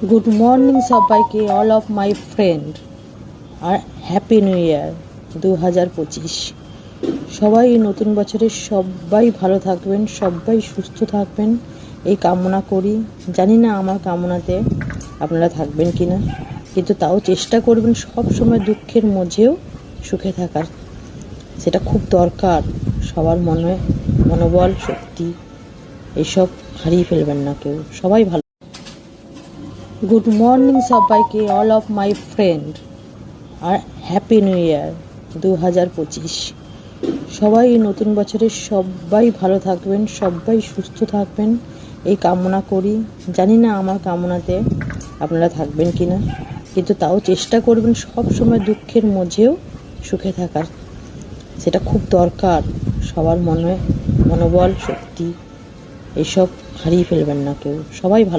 Good morning সবাইকে, all of my friend, আর happy new year 2025। সবাই নতুন বছরে সবাই ভালো থাকবেন, সবাই সুস্থ থাকবেন এই কামনা করি। জানি না আমার কামনাতে আপনারা থাকবেন কি না, কিন্তু তাও চেষ্টা করবেন সব সময় দুঃখের মধ্যেও সুখে থাকার। সেটা খুব দরকার। সবার মনোবল, শক্তি এসব হারিয়ে ফেলবেন না কেউ। সবাই ভালো। গুড মর্নিং সবাইকে, অল অফ মাই ফ্রেন্ড, আর হ্যাপি নিউ ইয়ার 2025। সবাই নতুন বছরে সবাই ভালো থাকবেন, সবাই সুস্থ থাকবেন এই কামনা করি। জানি না আমার কামনাতে আপনারা থাকবেন কি না, কিন্তু তাও চেষ্টা করবেন সব সময় দুঃখের মধ্যেও সুখে থাকার। সেটা খুব দরকার। সবার মনোবল, শক্তি এসব হারিয়ে ফেলবেন না কেউ। সবাই ভালো।